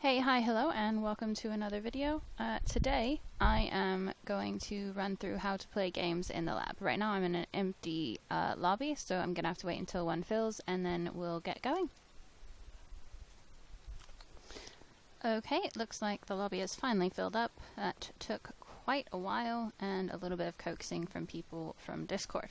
Hey, hi, hello, and welcome to another video. Today, I am going to run through how to play games in the lab. Right now, I'm in an empty lobby, so I'm going to have to wait until one fills, and then we'll get going. Okay, it looks like the lobby is finally filled up. That took quite a while, and a little bit of coaxing from people from Discord.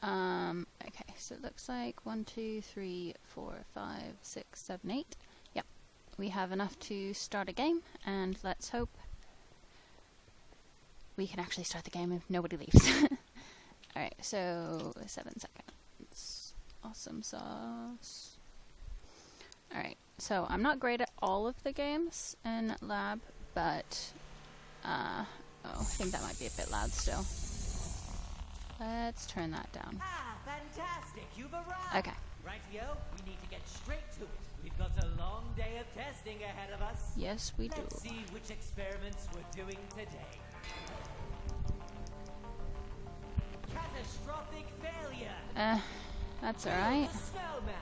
Okay, so it looks like 1, 2, 3, 4, 5, 6, 7, 8. We have enough to start a game, and let's hope we can actually start the game if nobody leaves. Alright, so 7 seconds. Awesome sauce. Alright, so I'm not great at all of the games in lab, but oh, I think that might be a bit loud still. Let's turn that down. Ah, fantastic! You've arrived! Okay. Rightio, we need to get straight to it. We've got a long day of testing ahead of us. Yes, we do. Let's see which experiments we're doing today. Catastrophic failure! That's alright. Snowman!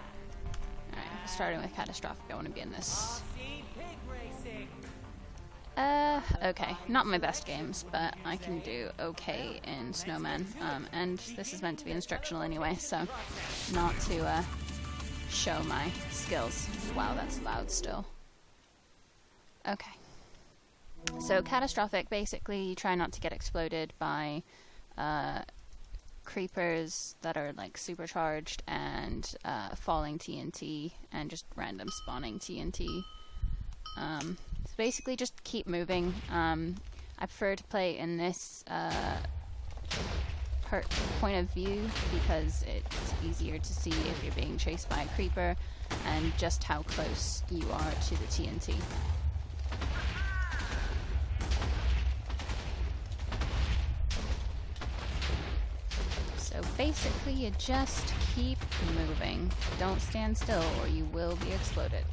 Alright, starting with Catastrophic, I want to be in this. RC pig racing! Okay, not my best games, but I can do okay in Snowman, and this is meant to be instructional anyway, so not to, show my skills. Wow, that's loud still. Okay. So Catastrophic, basically you try not to get exploded by creepers that are like supercharged and falling TNT and just random spawning TNT. So basically just keep moving. I prefer to play in this point of view because it's easier to see if you're being chased by a creeper and just how close you are to the TNT. So basically you just keep moving. Don't stand still or you will be exploded.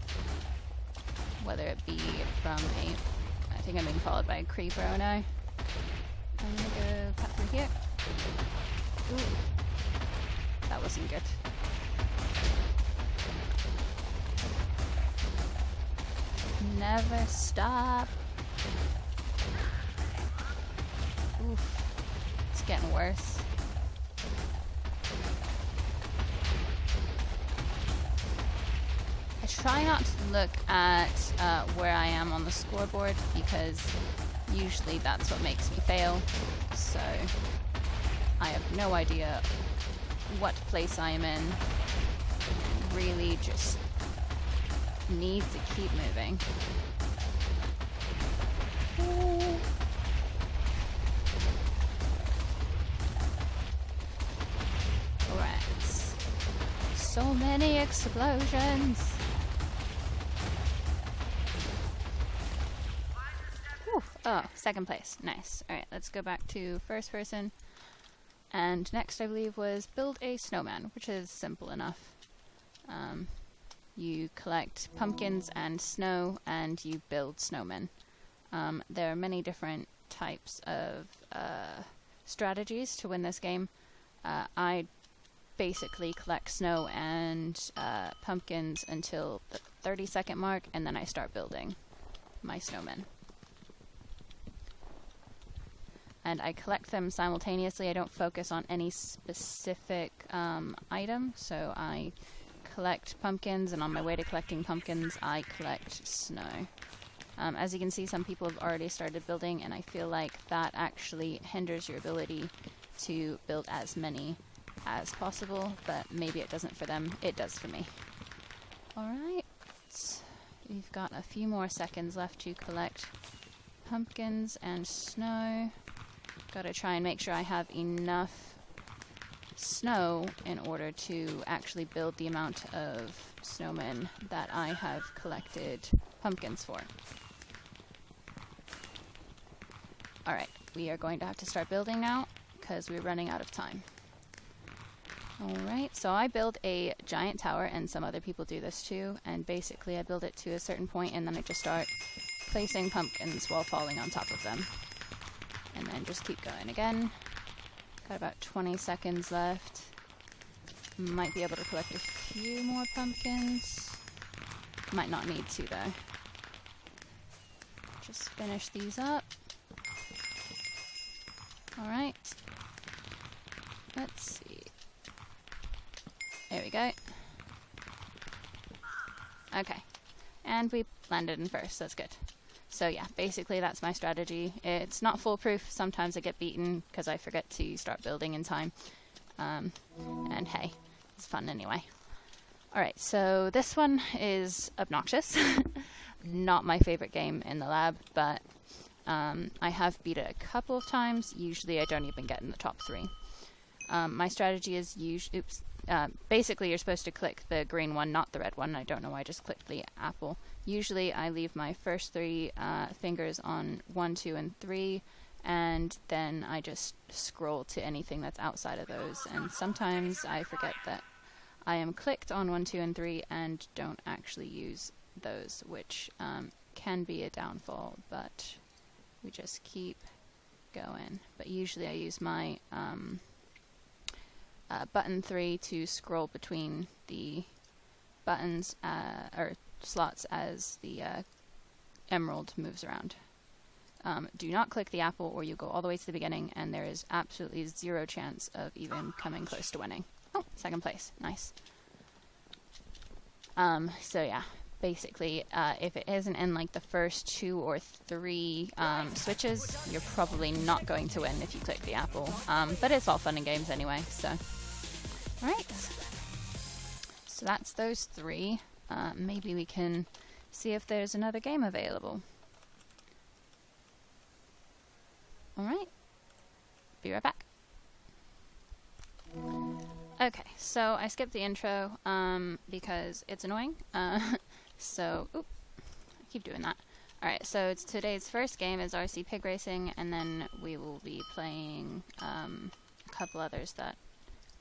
Whether it be from I think I'm being followed by a creeper, oh no. I'm gonna go cut through here. Ooh. That wasn't good. Never stop. Oof. It's getting worse. I try not to look at where I am on the scoreboard because usually that's what makes me fail. So I have no idea what place I am in. Really just need to keep moving. Ooh. Alright. So many explosions. Whew. Oh, second place. Nice. Alright, let's go back to first person. And next, I believe, was build a snowman, which is simple enough. You collect pumpkins and snow, and you build snowmen. There are many different types of strategies to win this game. I basically collect snow and pumpkins until the 30-second mark, and then I start building my snowmen. And I collect them simultaneously. I don't focus on any specific item, so I collect pumpkins, and on my way to collecting pumpkins, I collect snow. As you can see, some people have already started building, and I feel like that actually hinders your ability to build as many as possible, but maybe it doesn't for them. It does for me. Alright, we've got a few more seconds left to collect pumpkins and snow. Gotta try and make sure I have enough snow in order to actually build the amount of snowmen that I have collected pumpkins for. Alright, we are going to have to start building now because we're running out of time. Alright, so I build a giant tower, and some other people do this too, and basically I build it to a certain point and then I just start placing pumpkins while falling on top of them. And then just keep going again. Got about 20 seconds left. Might be able to collect a few more pumpkins. Might not need to though. just finish these up. Alright. Let's see. There we go. Okay. And we landed in first, that's good. So yeah, basically that's my strategy. It's not foolproof. Sometimes I get beaten because I forget to start building in time. And hey, it's fun anyway. Alright, so this one is obnoxious. Not my favorite game in the lab, but I have beat it a couple of times. Usually I don't even get in the top 3. My strategy is basically you're supposed to click the green one, not the red one. I don't know why I just clicked the apple. Usually I leave my first 3 fingers on 1, 2, and 3, and then I just scroll to anything that's outside of those. And sometimes I forget that I am clicked on 1, 2, and 3 and don't actually use those, which can be a downfall, but we just keep going. But usually I use my button 3 to scroll between the buttons or slots as the emerald moves around. Do not click the apple or you go all the way to the beginning and there is absolutely 0 chance of even coming close to winning. Oh, second place. Nice. So yeah, basically if it isn't in like the first 2 or 3 switches, you're probably not going to win if you click the apple. But it's all fun and games anyway, so. Alright. So that's those 3. Maybe we can see if there's another game available. Alright. Be right back. Okay, so I skipped the intro because it's annoying. So, oop, I keep doing that. Alright, so today's first game is RC Pig Racing, and then we will be playing a couple others that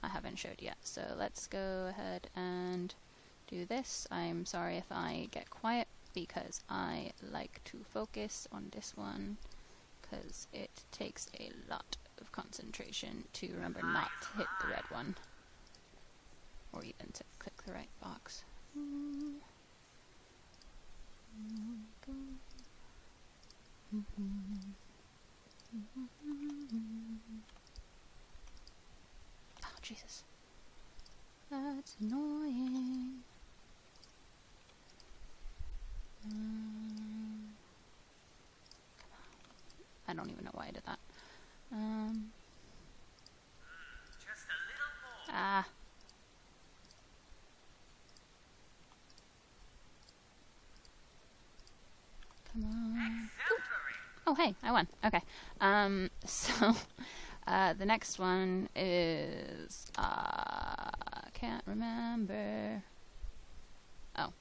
I haven't showed yet. So let's go ahead and do this. I'm sorry if I get quiet because I like to focus on this one because it takes a lot of concentration to remember not to hit the red one or even to click the right box. Oh, Jesus. That's annoying. Come on. I don't even know why I did that. Just a little more. Ah. Come on. Oh, hey, I won. Okay. So, the next one is, can't remember. Oh,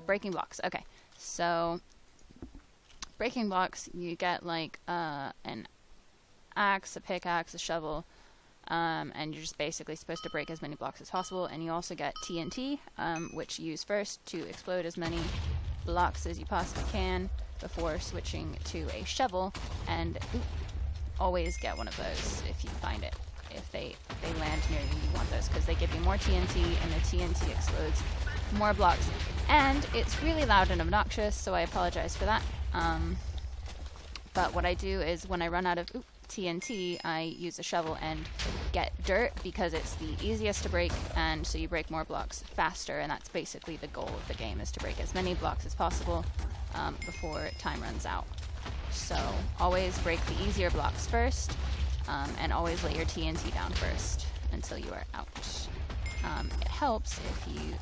breaking blocks. Okay. So, breaking blocks, you get like, an axe, a pickaxe, a shovel, and you're just basically supposed to break as many blocks as possible, and you also get TNT, which you use first to explode as many blocks as you possibly can before switching to a shovel, and always get one of those if you find it. If they land near you, you want those because they give you more TNT, and the TNT explodes more blocks. And it's really loud and obnoxious, so I apologize for that. But what I do is when I run out of TNT, I use a shovel and get dirt because it's the easiest to break, and so you break more blocks faster, and that's basically the goal of the game, is to break as many blocks as possible before time runs out. So always break the easier blocks first, and always lay your TNT down first until you are out. It helps if you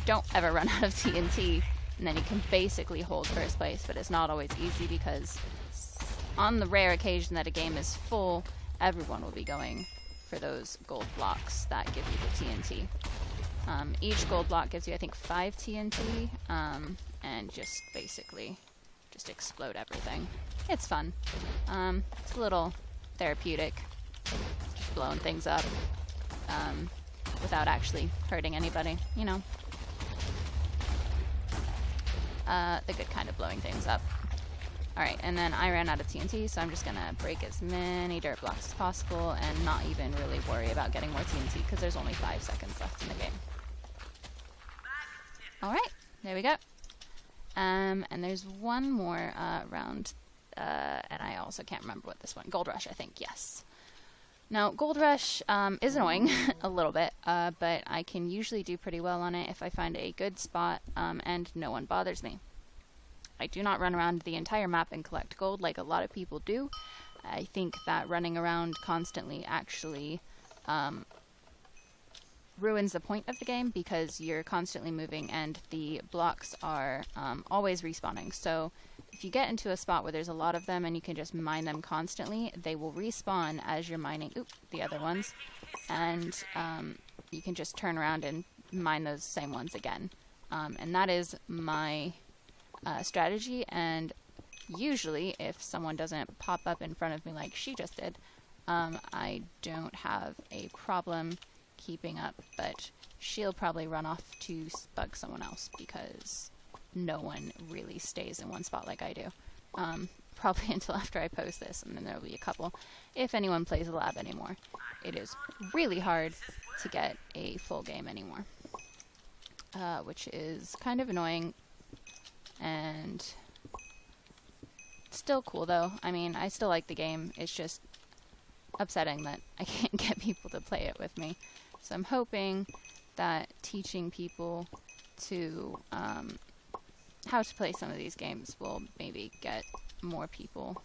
don't ever run out of TNT, and then you can basically hold first place, but it's not always easy because on the rare occasion that a game is full, everyone will be going for those gold blocks that give you the TNT. Each gold block gives you, I think, 5 TNT, and just basically just explode everything. It's fun. It's a little therapeutic, just blowing things up without actually hurting anybody, you know. The good kind of blowing things up. Alright, and then I ran out of TNT, so I'm just gonna break as many dirt blocks as possible and not even really worry about getting more TNT because there's only 5 seconds left in the game. Alright, there we go. And there's one more round, and I also can't remember what this one. Gold Rush, I think. Yes. Now, Gold Rush is annoying a little bit, but I can usually do pretty well on it if I find a good spot and no one bothers me. I do not run around the entire map and collect gold like a lot of people do. I think that running around constantly actually ruins the point of the game because you're constantly moving and the blocks are always respawning. So if you get into a spot where there's a lot of them and you can just mine them constantly, they will respawn as you're mining the other ones, and you can just turn around and mine those same ones again. And that is my strategy, and usually if someone doesn't pop up in front of me like she just did, I don't have a problem keeping up, but she'll probably run off to bug someone else because no one really stays in one spot like I do. Probably until after I post this, and then there'll be a couple, if anyone plays the lab anymore. It is really hard to get a full game anymore, which is kind of annoying, and still cool though. I mean, I still like the game. It's just upsetting that I can't get people to play it with me. So I'm hoping that teaching people to how to play some of these games will maybe get more people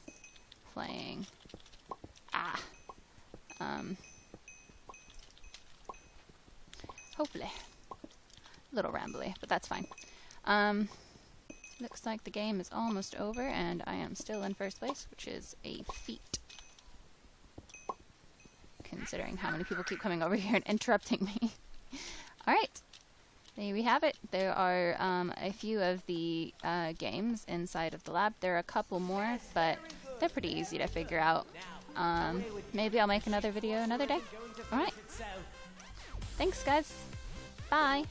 playing. Hopefully. A little rambly, but that's fine. Looks like the game is almost over and I am still in first place, which is a feat, considering how many people keep coming over here and interrupting me. Alright, there we have it. There are a few of the games inside of the lab. There are a couple more, but they're pretty easy to figure out. Maybe I'll make another video another day. Alright. Thanks, guys. Bye.